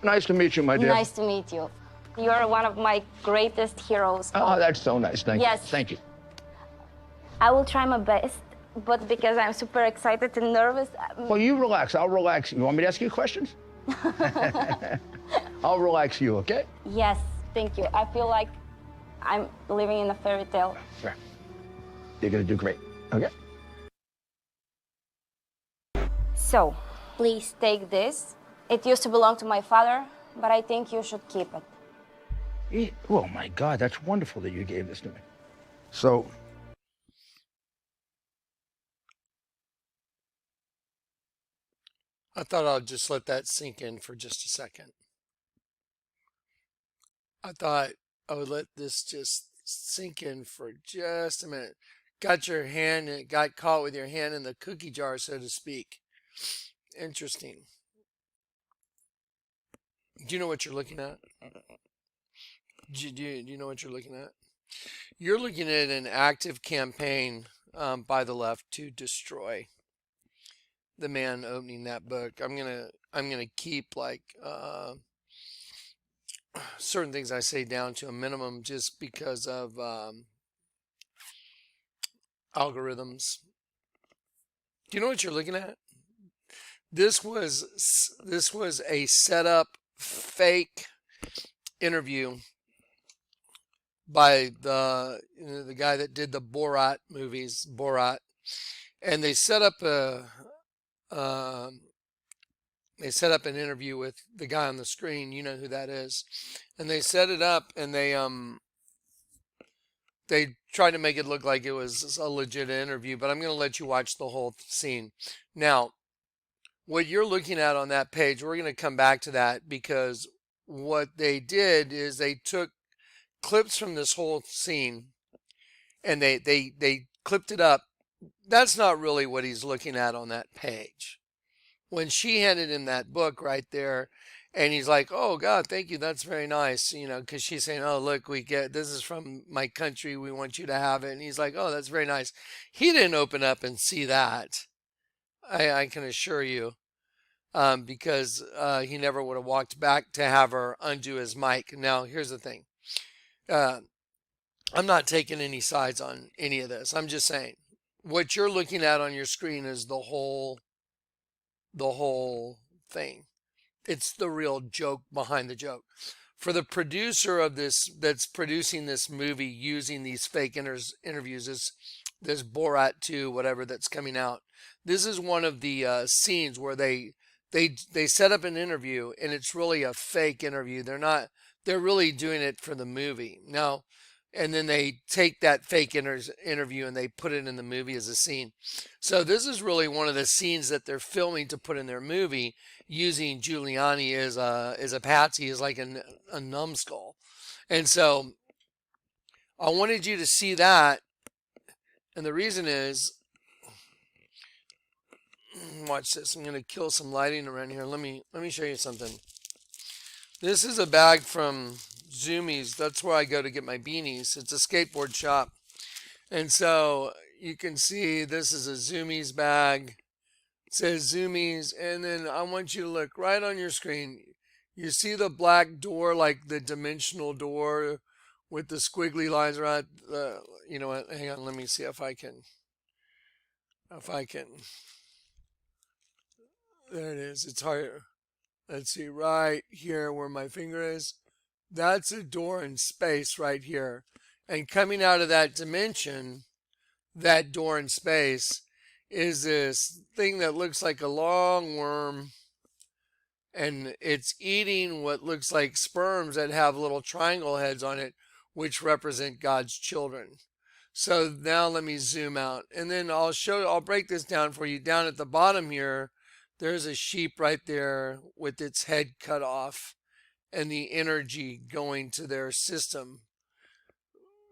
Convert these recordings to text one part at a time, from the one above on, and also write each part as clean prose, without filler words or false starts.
Nice to meet you, my dear. Nice to meet you. You're one of my greatest heroes. Oh, that's so nice. Thank you. Yes. Thank you. I will try my best, but because I'm super excited and nervous. Well, you relax. I'll relax. You want me to ask you questions? I'll relax you, okay? Yes, thank you. I feel like I'm living in a fairy tale. Sure. You're gonna do great, okay? So, please take this. It used to belong to my father, but I think you should keep it. Oh my God, that's wonderful that you gave this to me. So, I thought I'd just let that sink in for just a second. I thought I would let this just sink in for just a minute. Got your hand, and it got caught with your hand in the cookie jar, so to speak. Interesting. Do you know what you're looking at? Do you know what you're looking at? You're looking at an active campaign by the left to destroy the man opening that book. I'm gonna keep like certain things I say down to a minimum just because of algorithms. Do you know what you're looking at? This was a setup fake interview by the guy that did the Borat movies, Borat, and they set up an interview with the guy on the screen. You know who that is, and they set it up and they tried to make it look like it was a legit interview. But I'm going to let you watch the whole scene. Now, what you're looking at on that page, we're going to come back to that, because what they did is they took clips from this whole scene and they clipped it up. That's not really what he's looking at on that page. When she handed him that book right there, and he's like, "Oh God, thank you, that's very nice," because she's saying, "Oh, look, this is from my country, we want you to have it," and he's like, "Oh, that's very nice." He didn't open up and see that. I can assure you, because he never would have walked back to have her undo his mic. Now, here's the thing. I'm not taking any sides on any of this. I'm just saying what you're looking at on your screen is the whole thing. It's the real joke behind the joke. For the producer of this, that's producing this movie using these fake interviews, this Borat 2, whatever that's coming out. This is one of the scenes where they set up an interview, and it's really a fake interview. They're really doing it for the movie. Now, and then they take that fake interview and they put it in the movie as a scene. So this is really one of the scenes that they're filming to put in their movie, using Giuliani as a patsy, as like a numbskull. And so I wanted you to see that. And the reason is, watch this. I'm going to kill some lighting around here. Let me show you something. This is a bag from Zoomies. That's where I go to get my beanies. It's a skateboard shop. And so you can see this is a Zoomies bag. It says Zoomies. And then I want you to look right on your screen. You see the black door, like the dimensional door with the squiggly lines around. You know what? Hang on. Let me see if I can. There it is. It's hard. Let's see, right here where my finger is. That's a door in space right here. And coming out of that dimension, that door in space, is this thing that looks like a long worm. And it's eating what looks like sperms that have little triangle heads on it, which represent God's children. So now let me zoom out. And then I'll break this down for you. Down at the bottom here, there's a sheep right there with its head cut off and the energy going to their system.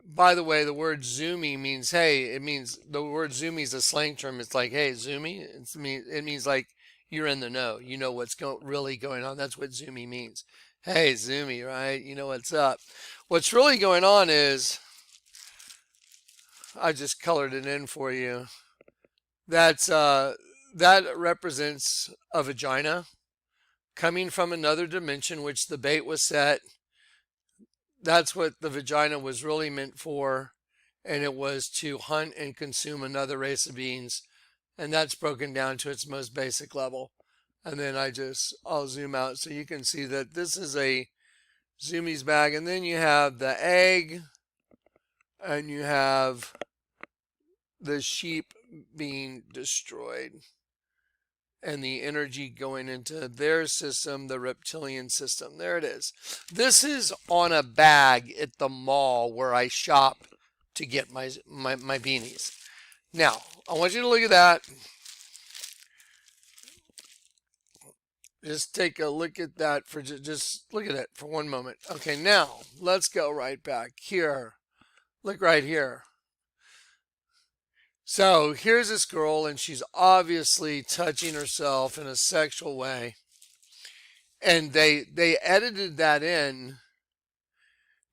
By the way, the word zoomy means, hey, the word zoomy is a slang term. It's like, hey, zoomy. It means like you're in the know. You know what's really going on. That's what zoomy means. Hey, zoomy, right? You know what's up. What's really going on is, I just colored it in for you. That represents a vagina. coming from another dimension, which the bait was set. That's what the vagina was really meant for. And it was to hunt and consume another race of beings. And that's broken down to its most basic level. And then I'll zoom out so you can see that this is a Zoomies bag. And then you have the egg, and you have the sheep being destroyed, and the energy going into their system, the reptilian system. There it is. This is on a bag at the mall where I shop to get my beanies. Now, I want you to look at that. Just take a look at that for just look at it for one moment. Okay, now let's go right back here. Look right here. So here's this girl, and she's obviously touching herself in a sexual way. And they edited that in.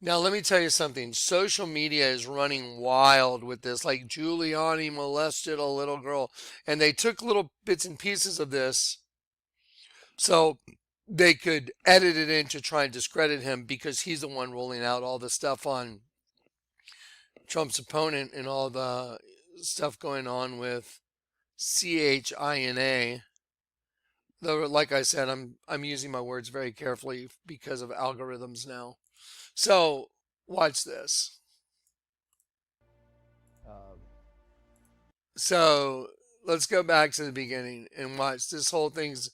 Now, let me tell you something. Social media is running wild with this. Like, Giuliani molested a little girl. And they took little bits and pieces of this so they could edit it in to try and discredit him, because he's the one rolling out all the stuff on Trump's opponent and all the stuff going on with CHINA. Though, like I said, I'm using my words very carefully because of algorithms now. So watch this. So let's go back to the beginning and watch this whole thing's.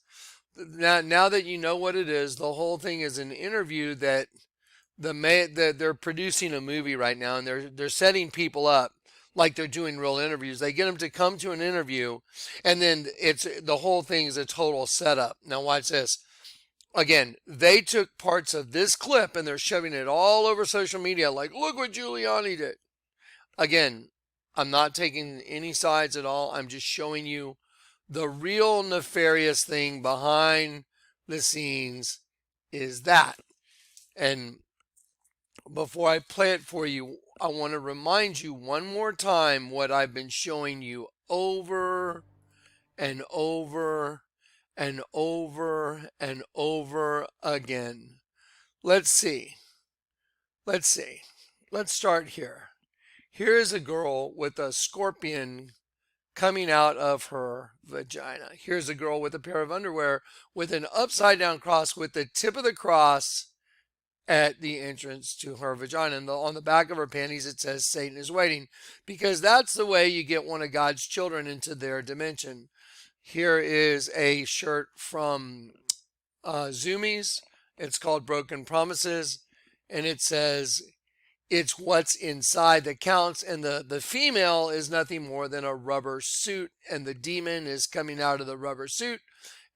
Now that you know what it is, the whole thing is an interview that they're producing a movie right now, and they're setting people up like they're doing real interviews. They get them to come to an interview, and then the whole thing is a total setup. Now watch this. Again, they took parts of this clip and they're shoving it all over social media like, look what Giuliani did. Again, I'm not taking any sides at all. I'm just showing you the real nefarious thing behind the scenes is that. And before I play it for you, I want to remind you one more time what I've been showing you over and over and over and over again. Let's see. Let's start here. Here is a girl with a scorpion coming out of her vagina. Here's a girl with a pair of underwear with an upside down cross, with the tip of the cross at the entrance to her vagina. And on the back of her panties, it says Satan is waiting, because that's the way you get one of God's children into their dimension. Here is a shirt from Zoomies. It's called Broken Promises, and it says, it's what's inside that counts. And the female is nothing more than a rubber suit, and the demon is coming out of the rubber suit.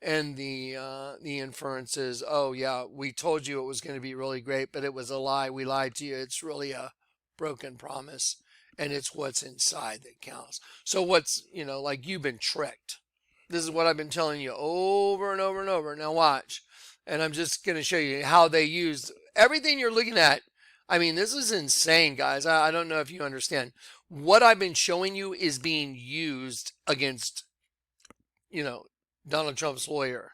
And the inference is, oh yeah, we told you it was going to be really great, but it was a lie. We lied to you. It's really a broken promise, and it's what's inside that counts. So like, you've been tricked. This is what I've been telling you over and over and over. Now watch. And I'm just going to show you how they used everything you're looking at. I mean, this is insane, guys. I don't know if you understand. What I've been showing you is being used against, Donald Trump's lawyer.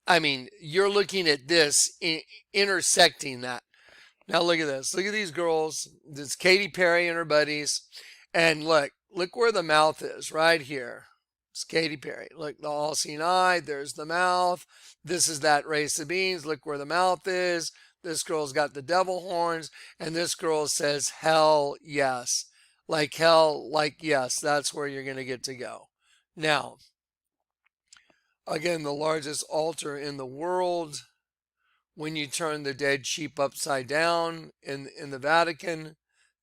I mean, you're looking at this intersecting that. Now look at this. Look at these girls. This is Katy Perry and her buddies. And look where the mouth is, right here. It's Katy Perry. Look, the all-seeing eye. There's the mouth. This is that race of beings. Look where the mouth is. This girl's got the devil horns. And this girl says, hell yes. Like hell, like yes. That's where you're going to get to go. Now, again, the largest altar in the world. When you turn the dead sheep upside down in the Vatican,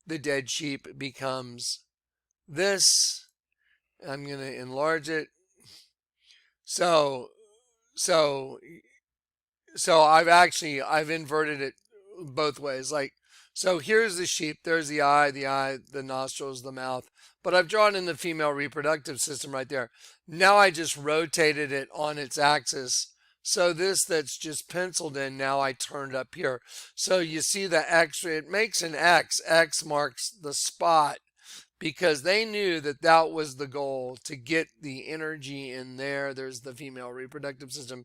the dead sheep becomes this. I'm going to enlarge it. So I've inverted it both ways. Like, so here's the sheep, there's the eye, the nostrils, the mouth. But I've drawn in the female reproductive system right there. Now I just rotated it on its axis. So this that's just penciled in, now I turned up here. So you see the X, it makes an X. X marks the spot, because they knew that was the goal, to get the energy in there. There's the female reproductive system.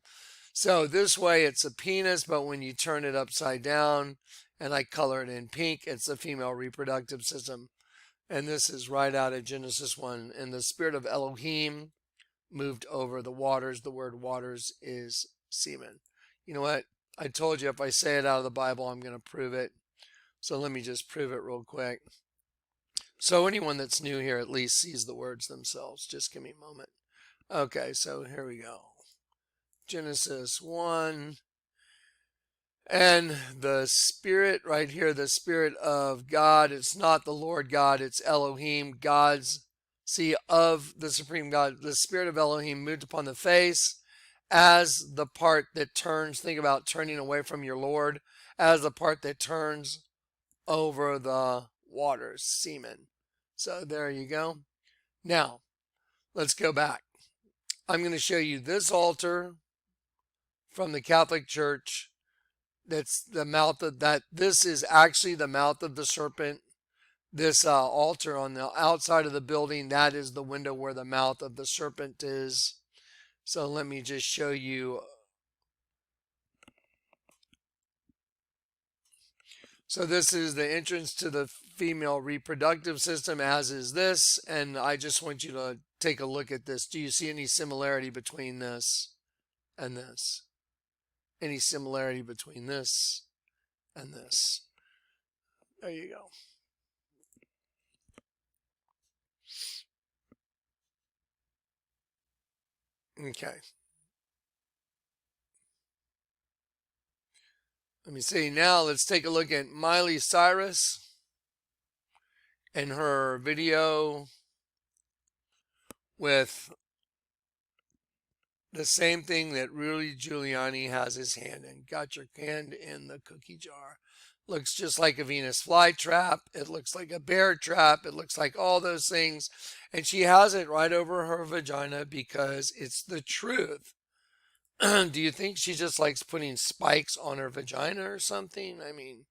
So this way it's a penis, but when you turn it upside down and I color it in pink, it's the female reproductive system. And this is right out of Genesis 1. And the spirit of Elohim moved over the waters. The word waters is semen. You know what? I told you if I say it out of the Bible, I'm going to prove it. So let me just prove it real quick. So anyone that's new here at least sees the words themselves. Just give me a moment. Okay, so here we go. Genesis 1. And the spirit right here, the spirit of God, it's not the Lord God, it's Elohim, God's, see, of the supreme God. The spirit of Elohim moved upon the face as the part that turns, think about turning away from your Lord, as the part that turns over the waters, semen. So there you go. Now, let's go back. I'm going to show you this altar from the Catholic Church. That's the mouth of that. This is actually the mouth of the serpent. This altar on the outside of the building, that is the window where the mouth of the serpent is. So let me just show you. So this is the entrance to the female reproductive system, as is this. And I just want you to take a look at this. Do you see any similarity between this and this? Any similarity between this and this? There you go. Okay. Let me see. Now let's take a look at Miley Cyrus and her video with the same thing that Rudy Giuliani has his hand in. Got your hand in the cookie jar. Looks just like a Venus flytrap. It looks like a bear trap. It looks like all those things. And she has it right over her vagina because it's the truth. Do you think she just likes putting spikes on her vagina or something? I mean,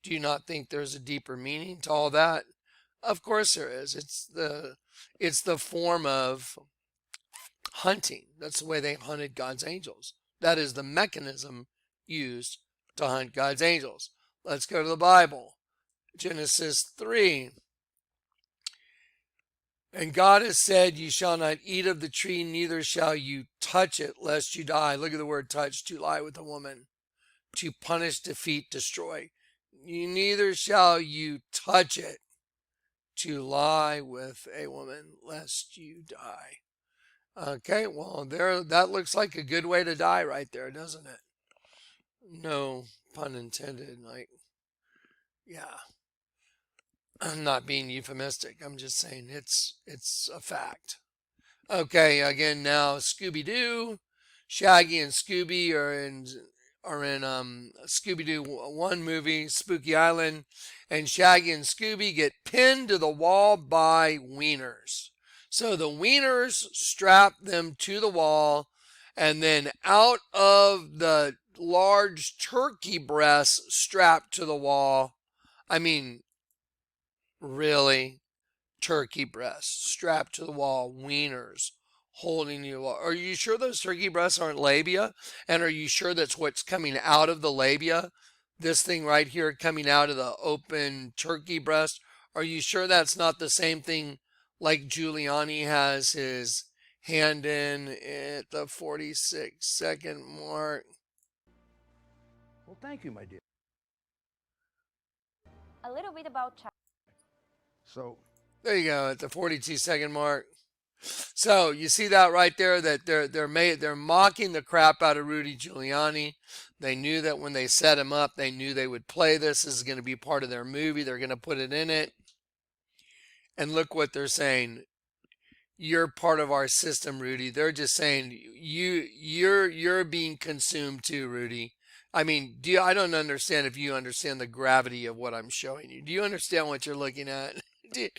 do you not think there's a deeper meaning to all that? Of course there is. It's the form of hunting. That's the way they hunted God's angels. That is the mechanism used to hunt God's angels. Let's go to the Bible. Genesis 3. And God has said, you shall not eat of the tree, neither shall you touch it, lest you die. Look at the word touch, to lie with a woman, to punish, defeat, destroy. Neither shall you touch it, to lie with a woman, lest you die. Okay, well, there, that looks like a good way to die right there, doesn't it? No pun intended. Like, yeah. I'm not being euphemistic. I'm just saying it's a fact. Okay, again now Scooby-Doo, Shaggy and Scooby are in Scooby-Doo 1 movie, Spooky Island, and Shaggy and Scooby get pinned to the wall by wieners. So the wieners strap them to the wall, and then out of the large turkey breasts strapped to the wall, I mean, really, turkey breasts strapped to the wall, wieners holding you. Are you sure those turkey breasts aren't labia? And are you sure that's what's coming out of the labia? This thing right here coming out of the open turkey breast. Are you sure that's not the same thing like Giuliani has his hand in at the 46-second mark? Well, thank you, my dear. A little bit about China. So, there you go, at the 42-second mark. So you see that right there, that they're mocking the crap out of Rudy Giuliani. They knew that when they set him up, they knew they would play this. This is going to be part of their movie. They're going to put it in it. And look what they're saying. You're part of our system, Rudy. They're just saying you're being consumed too, Rudy. I mean, I don't understand if you understand the gravity of what I'm showing you. Do you understand what you're looking at? Do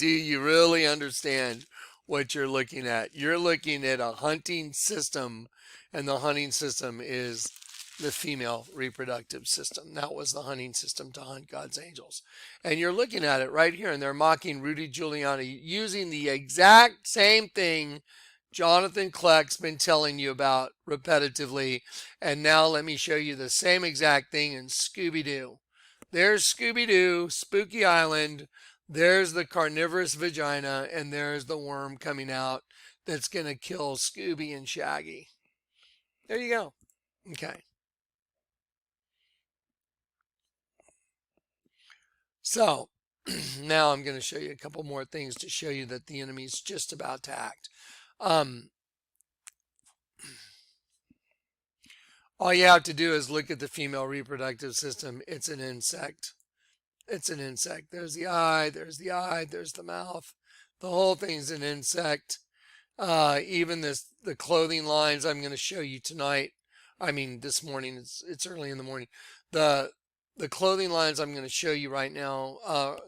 you really understand what you're looking at? You're looking at a hunting system, and the hunting system is the female reproductive system. That was the hunting system to hunt God's angels. And you're looking at it right here, and they're mocking Rudy Giuliani using the exact same thing Jonathan Kleck's been telling you about repetitively. And now let me show you the same exact thing in Scooby-Doo. There's Scooby-Doo, Spooky Island. There's the carnivorous vagina, and there's the worm coming out that's going to kill Scooby and Shaggy. There you go. Okay. So now I'm going to show you a couple more things to show you that the enemy's just about to act. All you have to do is look at the female reproductive system. It's an insect. It's an insect. There's the eye, there's the mouth. The whole thing's an insect. Even the clothing lines I'm going to show you tonight. I mean, this morning. It's early in the morning. The clothing lines I'm going to show you right now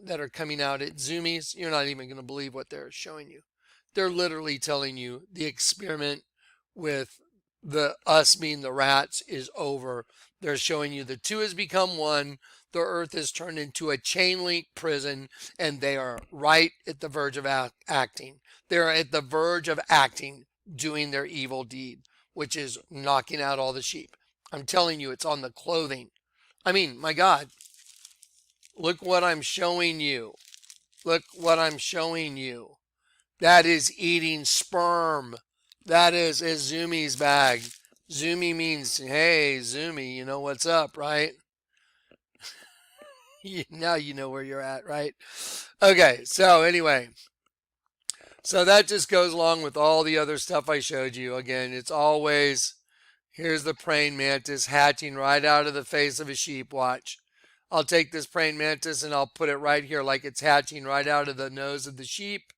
that are coming out at Zoomies. You're not even going to believe what they're showing you. They're literally telling you the experiment with us being the rats is over. They're showing you the two has become one. The earth is turned into a chain link prison, and they are right at the verge of acting. They're at the verge of acting, doing their evil deed, which is knocking out all the sheep. I'm telling you, it's on the clothing. I mean, my God, look what I'm showing you. Look what I'm showing you. That is eating sperm. That is a Zoomie's bag. Zoomie means, hey, Zoomie, you know what's up, right? Now you know where you're at, right? Okay, so anyway. So that just goes along with all the other stuff I showed you. Again, it's always, here's the praying mantis hatching right out of the face of a sheep. Watch. I'll take this praying mantis and I'll put it right here like it's hatching right out of the nose of the sheep.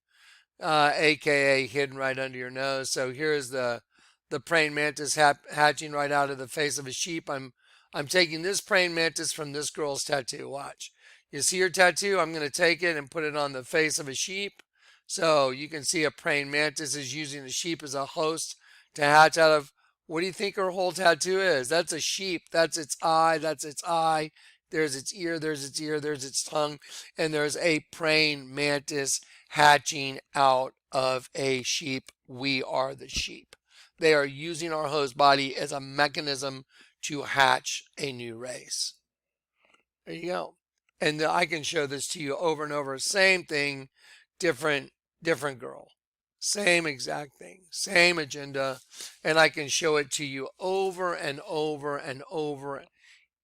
AKA hidden right under your nose. So here's the praying mantis hatching right out of the face of a sheep. I'm taking this praying mantis from this girl's tattoo. Watch. You see her tattoo? I'm going to take it and put it on the face of a sheep. So you can see a praying mantis is using the sheep as a host to hatch out of. What do you think her whole tattoo is? That's a sheep. That's its eye. That's its eye. There's its ear. There's its ear. There's its tongue. And there's a praying mantis hatching out of a sheep. We are the sheep. They are using our host body as a mechanism to hatch a new race. There you go. And I can show this to you over and over. Same thing, different girl. Same exact thing, same agenda. And I can show it to you over and over and over.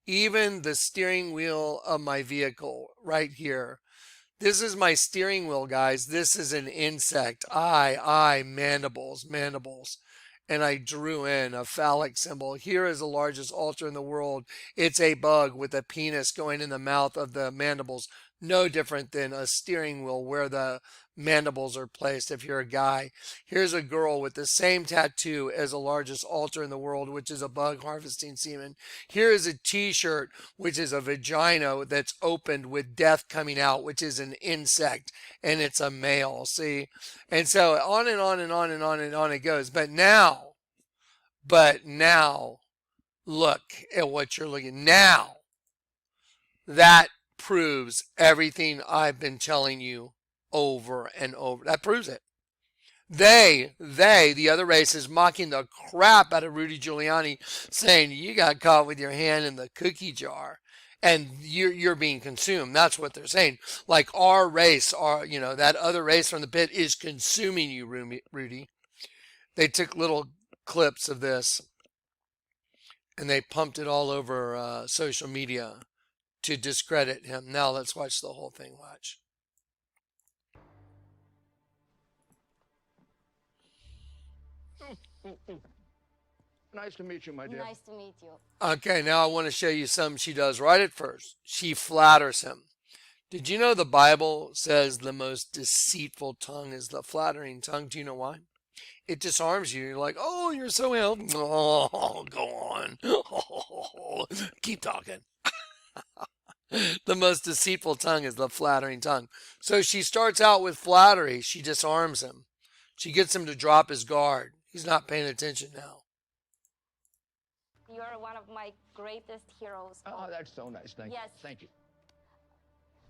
Even the steering wheel of my vehicle right here. This is my steering wheel, guys. This is an insect. Mandibles. And I drew in a phallic symbol. Here is the largest altar in the world. It's a bug with a penis going in the mouth of the mandibles. No different than a steering wheel where the mandibles are placed if you're a guy. Here's a girl with the same tattoo as the largest altar in the world, which is a bug harvesting semen. Here is a t-shirt, which is a vagina that's opened with death coming out, which is an insect, and it's a male, see? And so on and on and on and on and on it goes. But now, look at what you're looking now. That proves everything I've been telling you over and over. That proves it. The other race is mocking the crap out of Rudy Giuliani, saying you got caught with your hand in the cookie jar and you're being consumed. That's what they're saying. Like our race, that other race from the pit is consuming you, Rudy. They took little clips of this and they pumped it all over social media to discredit him. Now let's watch the whole thing. Watch. Nice to meet you, my dear. Nice to meet you. Okay, now I want to show you something she does right at first. She flatters him. Did you know the Bible says the most deceitful tongue is the flattering tongue? Do you know why? It disarms you. You're like, oh, you're so healthy. Oh, go on. Oh, keep talking. The most deceitful tongue is the flattering tongue. So she starts out with flattery. She disarms him. She gets him to drop his guard. He's not paying attention now. You're one of my greatest heroes. Oh, that's so nice. Thank you. Yes. Thank you.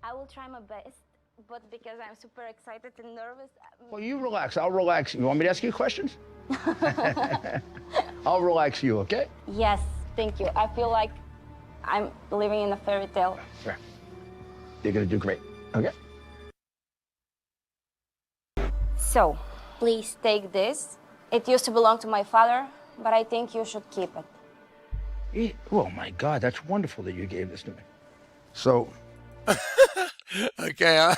I will try my best but because I'm super excited and nervous. Well, you relax. I'll relax. You want me to ask you questions? I'll relax you, okay? Yes, thank you. I feel like I'm living in a fairy tale. Sure. You're gonna do great, okay? So, please take this. It used to belong to my father, but I think you should keep it. Oh my God, that's wonderful that you gave this to me. So, Okay,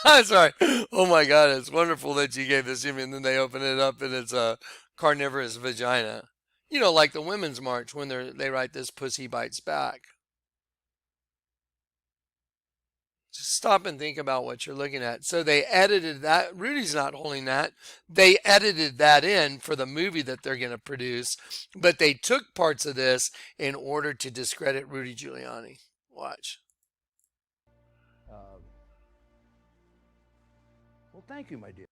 I'm sorry. Oh my God, it's wonderful that you gave this to me, and then they open it up and it's a carnivorous vagina. You know, like the Women's March when they write this pussy bites back. Just stop and think about what you're looking at. So they edited that. Rudy's not holding that. They edited that in for the movie that they're going to produce, but they took parts of this in order to discredit Rudy Giuliani. Watch. well, thank you, my dear.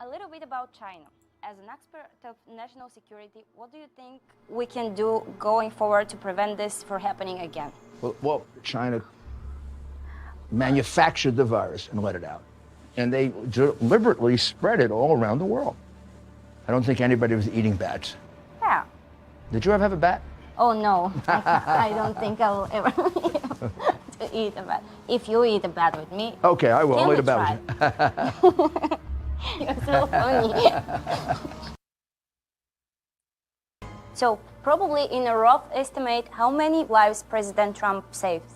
A little bit about China. As an expert of national security, what do you think we can do going forward to prevent this from happening again? Well, China manufactured the virus and let it out. And they deliberately spread it all around the world. I don't think anybody was eating bats. Yeah. Did you ever have a bat? Oh no, I don't think I'll ever to eat a bat. If you eat a bat with me, Okay, I will. can I'll we eat a bat try? with you. You're so funny. So, probably in a rough estimate, how many lives President Trump saves?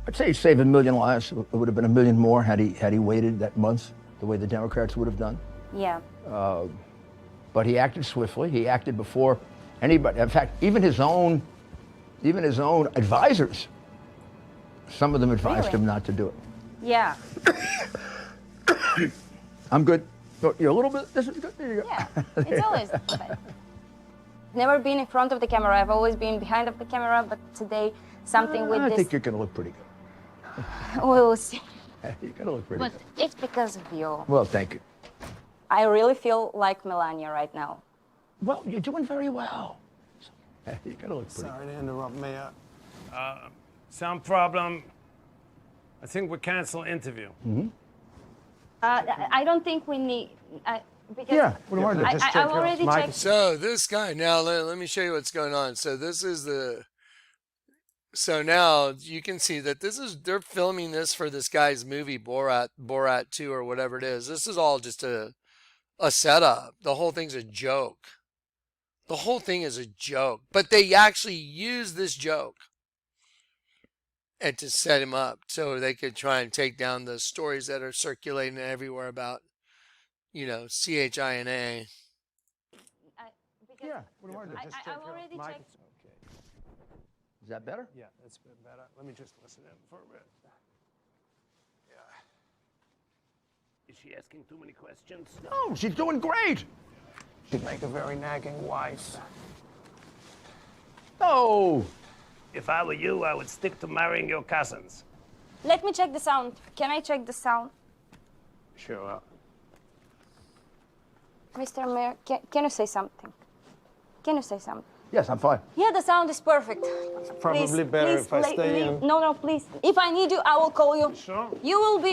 I'd say he saved 1 million lives. It would have been 1 million more had he waited that month, the way the Democrats would have done. Yeah. But he acted swiftly. He acted before anybody. In fact, even his own advisors, some of them advised Really? him not to do it. Yeah. I'm good. Oh, you're a little bit. This is good. There you go. Yeah. It's always. Never been in front of the camera. I've always been behind of the camera, but today something with I this. think you're going to look pretty good. We'll see. You're going to look pretty But good. it's because of you. Well, thank you. I really feel like Melania right now. Well, you're doing very well. You're going to look pretty Sorry to interrupt, Mayor. Sound problem. I think we cancel interview. I don't think we need. Because Yeah. What do I do? I've already checked. So this guy, now let me show you what's going on. So this is so now you can see that they're filming this for this guy's movie, Borat 2 or whatever it is. This is all just a setup. The whole thing's a joke. The whole thing is a joke. But they actually use this joke and to set him up so they could try and take down the stories that are circulating everywhere about, CHINA. Yeah. What do I do? I've already checked. Is that better? Yeah, that's a bit better. Let me just listen in for a bit. Yeah. Is she asking too many questions? Oh, she's doing great. She'd make a very nagging wife. Oh. If I were you, I would stick to marrying your cousins. Let me check the sound. Can I check the sound? Sure. Mr. Mayor, can you say something? Can you say something? Yes, I'm fine. Yeah, the sound is perfect. Probably Please, better please, if I stay in. No, please. If I need you, I will call you. Sure. You will be.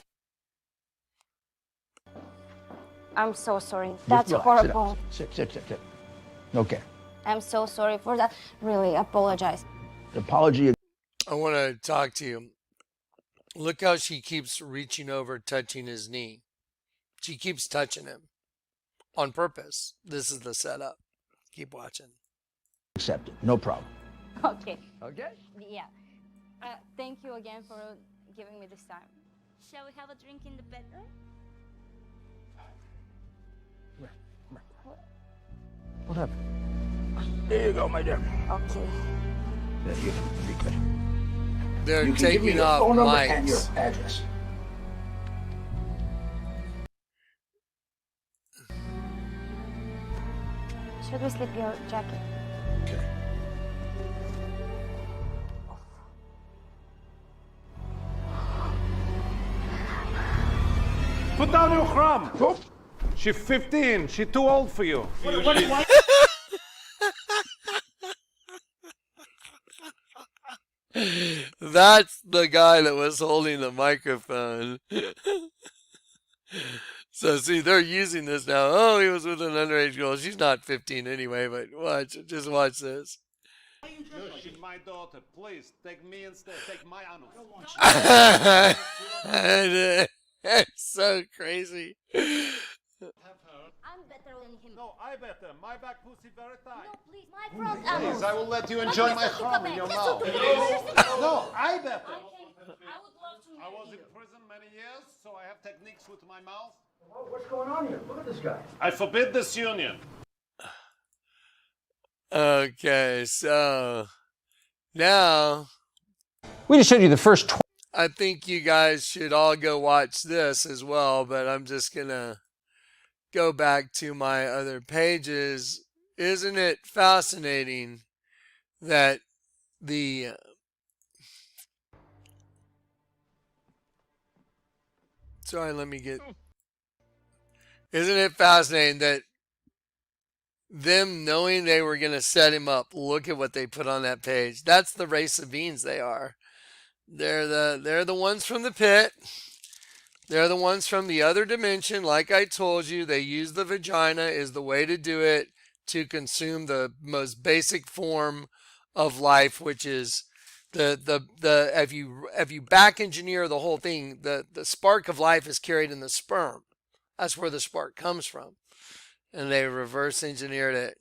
I'm so sorry. That's Relax, horrible. Sit. Okay. I'm so sorry for that. Really, apologize. The apology. I want to talk to you. Look how she keeps reaching over, touching his knee. She keeps touching him on purpose. This is the setup. Keep watching. Accepted. No problem. Okay. Okay. Yeah. Thank you again for giving me this time. Shall we have a drink in the bedroom? What happened? There you go, my dear. Okay. There you go. Be good. They're You can give me taking your off phone number and your mics. address. Should we slip your jacket? Okay. Put down your crumb. Oh. She's 15. She's too old for you. That's the guy that was holding the microphone. So see, they're using this now. Oh, he was with an underage girl. She's not 15 anyway, but just watch this. No, she's my daughter. Please take me instead. Take my anus. It's so crazy. I'm better than him. No, I better. My back pussy very tight. No, please, my front anus. Please, I will let you enjoy my home in your mouth. No, I better. I would love to I was marry in you. prison many years, so I have techniques with my mouth. What's going on here? Look at this guy. I forbid this union. Okay, so now We just showed you the first I think you guys should all go watch this as well, but I'm just gonna go back to my other pages. Isn't it fascinating that the Isn't it fascinating that them knowing they were going to set him up, look at what they put on that page. That's the race of beings they are. They're the ones from the pit. They're the ones from the other dimension. Like I told you, they use the vagina is the way to do it, to consume the most basic form of life, which is if you back engineer the whole thing, the spark of life is carried in the sperm. That's where the spark comes from. And they reverse engineered it.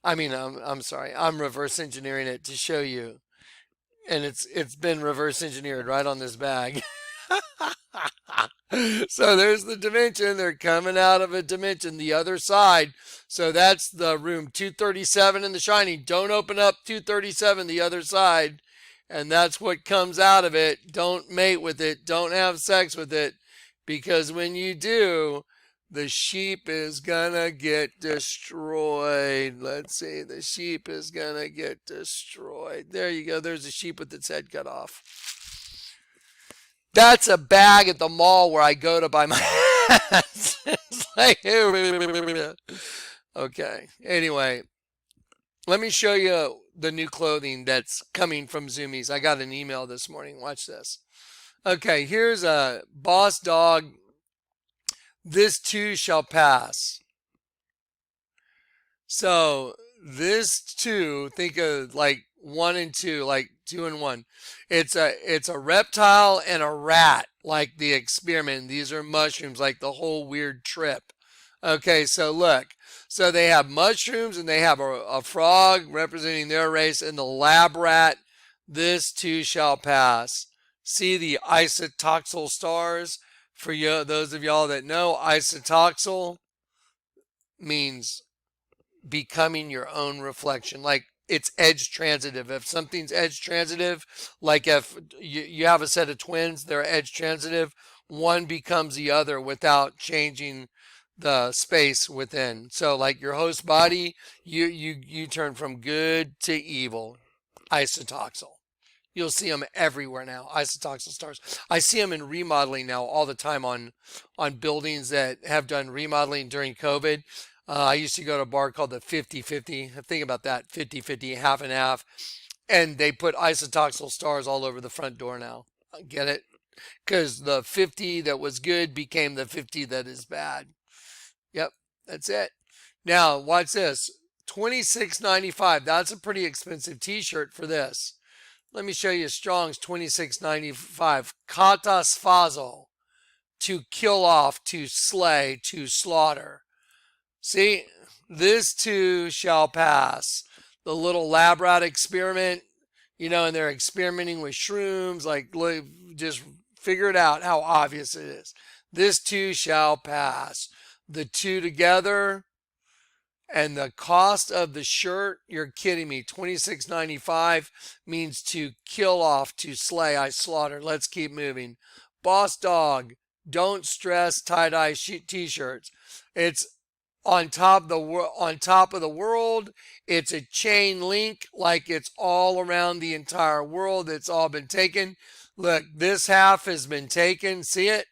I mean, I'm sorry. I'm reverse engineering it to show you. And it's been reverse engineered right on this bag. So there's the dimension. They're coming out of a dimension, the other side. So that's the room 237 in The Shining. Don't open up 237, the other side. And that's what comes out of it. Don't mate with it. Don't have sex with it. Because when you do, the sheep is gonna get destroyed. Let's see. The sheep is gonna get destroyed. There you go. There's a sheep with its head cut off. That's a bag at the mall where I go to buy my hats. It's like, okay. Anyway, let me show you the new clothing that's coming from Zoomies. I got an email this morning. Watch this. Okay, here's a Boss Dog. This too shall pass. So this too, think of like 1 and 2, like 2 and 1. It's a reptile and a rat, like the experiment. These are mushrooms, like the whole weird trip. Okay, so look. So they have mushrooms and they have a frog representing their race, and the lab rat. This too shall pass. See the isotoxal stars? For you, those of y'all that know, isotoxal means becoming your own reflection. Like it's edge transitive. If something's edge transitive, like if you have a set of twins, they're edge transitive, one becomes the other without changing the space within. So like your host body, you turn from good to evil. Isotoxal. You'll see them everywhere now, isotoxal stars. I see them in remodeling now all the time on buildings that have done remodeling during COVID. I used to go to a bar called the 50-50. Think about that, 50-50, half and half. And they put isotoxal stars all over the front door now. Get it? Because the 50 that was good became the 50 that is bad. Yep, that's it. Now, watch this. $26.95. That's a pretty expensive t-shirt for this. Let me show you Strong's $26.95. Katas fazo. To kill off, to slay, to slaughter. See, this too shall pass. The little lab rat experiment, and they're experimenting with shrooms. Like, just figure it out how obvious it is. This too shall pass. The two together. And the cost of the shirt, you're kidding me, $26.95 means to kill off, to slay, I slaughter. Let's keep moving. Boss Dog, don't stress tie-dye t-shirts. It's on top of the world. It's a chain link, like it's all around the entire world. It's all been taken. Look, this half has been taken. See it?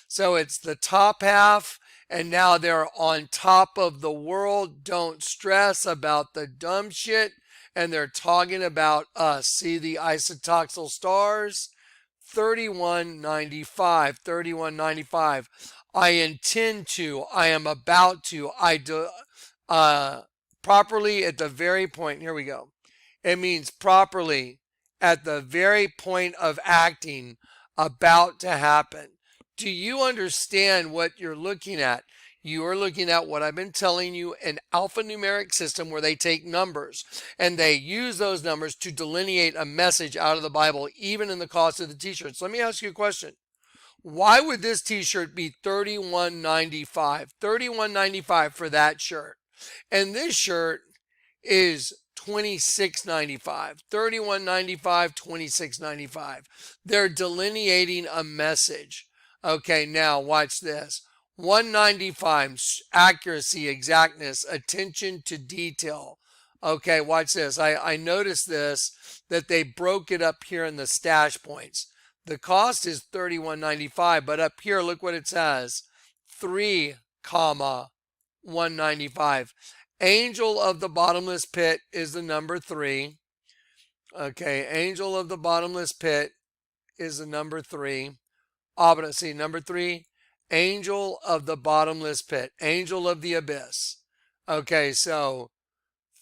So it's the top half. And now they're on top of the world. Don't stress about the dumb shit. and they're talking about us. See the isotoxal stars? 3195, 3195. I intend to, I am about to, I do, properly at the very point, here we go. It means properly at the very point of acting, about to happen. Do you understand what you're looking at? You are looking at what I've been telling you, an alphanumeric system where they take numbers and they use those numbers to delineate a message out of the Bible, even in the cost of the t-shirts. Let me ask you a question. Why would this t-shirt be $31.95? $31.95 for that shirt. And this shirt is $26.95. $31.95, $26.95. They're delineating a message. Okay, now watch this. $195, accuracy, exactness, attention to detail. Okay, watch this. I noticed this, that they broke it up here in the stash points. The cost is $31.95, but up here, look what it says. 3,195. Angel of the Bottomless Pit is the number 3. Okay, Angel of the Bottomless Pit is the number 3. See, number 3, Angel of the Bottomless Pit, Angel of the Abyss. Okay, so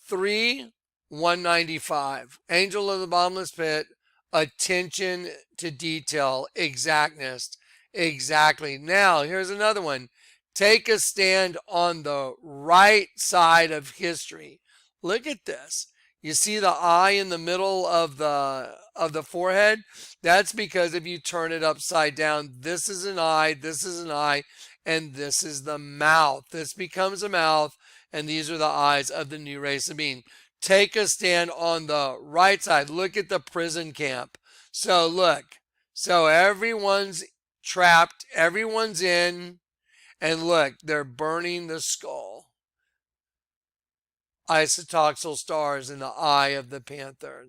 3,195. Angel of the Bottomless Pit, attention to detail, exactness, exactly. Now, here's another one. Take a stand on the right side of history. Look at this. You see the eye in the middle of the forehead? That's because if you turn it upside down, this is an eye, this is an eye, and this is the mouth. This becomes a mouth, and these are the eyes of the new race of being. Take a stand on the right side. Look at the prison camp. So look. So everyone's trapped, everyone's in, and look, they're burning the skull. Isotoxal stars in the eye of the panther.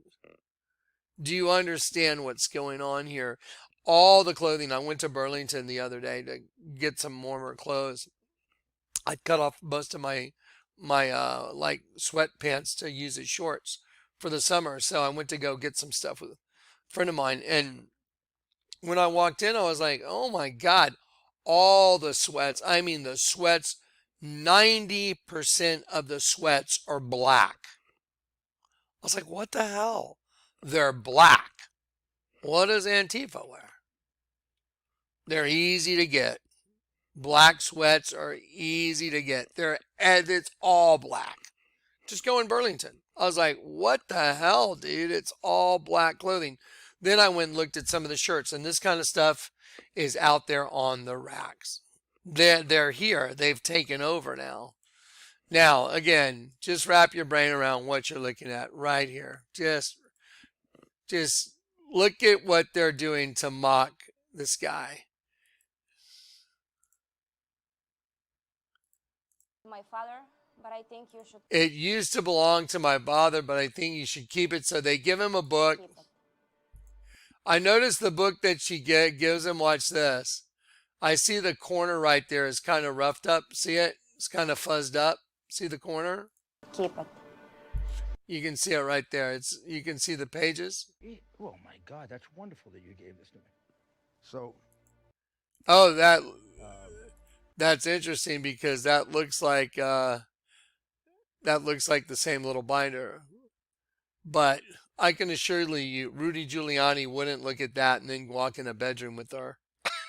Do you understand what's going on here? All the clothing. I went to Burlington the other day to get some warmer clothes. I cut off most of my like sweatpants to use as shorts for the summer. So I went to go get some stuff with a friend of mine. And when I walked in, I was like, oh my God, all the sweats. I mean, the sweats, 90% of the sweats are black. I was like, what the hell? They're black. What does Antifa wear? They're easy to get. Black sweats are easy to get. It's all black. Just go in Burlington. I was like, what the hell, dude? It's all black clothing. Then I went and looked at some of the shirts, and this kind of stuff is out there on the racks. They're here. They've taken over now. Now, again, just wrap your brain around what you're looking at right here. Just look at what they're doing to mock this guy. My father, but I think you should It used to belong to my father, but I think you should keep it. So they give him a book. keep it. I noticed the book that she gives him, watch this. I see the corner right there is kind of roughed up. See it? It's kind of fuzzed up. See the corner? Keep it. You can see it right there. You can see the pages. Oh my God, that's wonderful that you gave this to me. So, Oh, that's interesting because that looks like the same little binder. But I can assure you, Rudy Giuliani wouldn't look at that and then walk in a bedroom with her.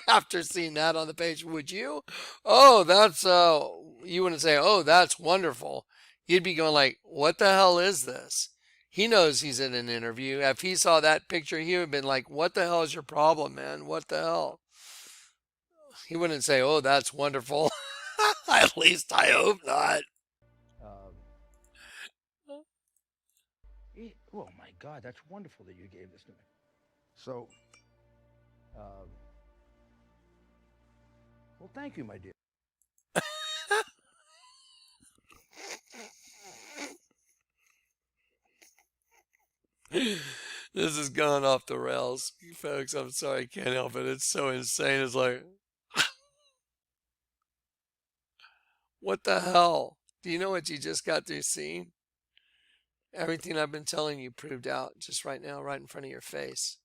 After seeing that on the page, would you? Oh, that's you wouldn't say, oh, that's wonderful. You'd be going like, what the hell is this? He knows he's in an interview. If he saw that picture, he would have been like, what the hell is your problem, man? What the hell? He wouldn't say, oh, that's wonderful. At least I hope not. oh my God, that's wonderful that you gave this to me. So, well, thank you, my dear. This has gone off the rails, folks. I'm sorry, I can't help it. It's so insane. It's like, what the hell? Do you know what you just got through seeing? Everything I've been telling you proved out just right now, right in front of your face.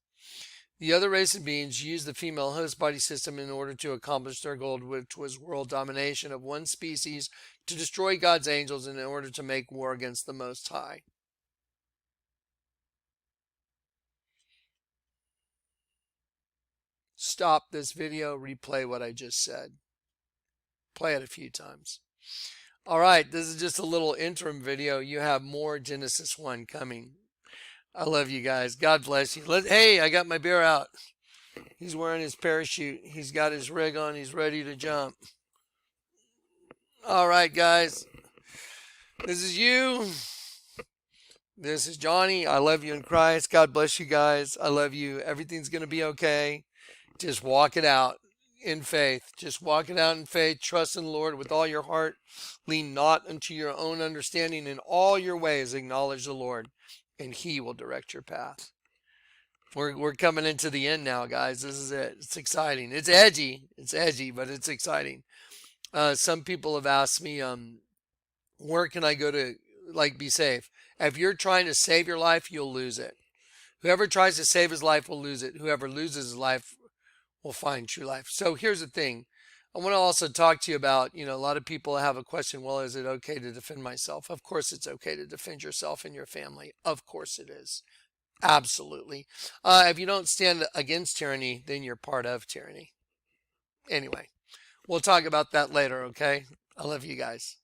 The other race of beings used the female host body system in order to accomplish their goal, which was world domination of one species to destroy God's angels in order to make war against the Most High. Stop this video, replay what I just said. Play it a few times. All right, this is just a little interim video. You have more Genesis 1 coming. I love you guys. God bless you. Hey, I got my bear out. He's wearing his parachute. He's got his rig on. He's ready to jump. All right, guys. This is you. This is Johnny. I love you in Christ. God bless you guys. I love you. Everything's going to be okay. Just walk it out in faith. Just walk it out in faith. Trust in the Lord with all your heart. Lean not unto your own understanding. In all your ways acknowledge the Lord, and He will direct your path. We're coming into the end now, guys. This is it. It's exciting. It's edgy. It's edgy, but it's exciting. Some people have asked me, where can I go to, be safe? If you're trying to save your life, you'll lose it. Whoever tries to save his life will lose it. Whoever loses his life will find true life. So here's the thing. I want to also talk to you about, a lot of people have a question, well, is it okay to defend myself? Of course it's okay to defend yourself and your family. Of course it is. Absolutely. If you don't stand against tyranny, then you're part of tyranny. Anyway, we'll talk about that later, okay? I love you guys.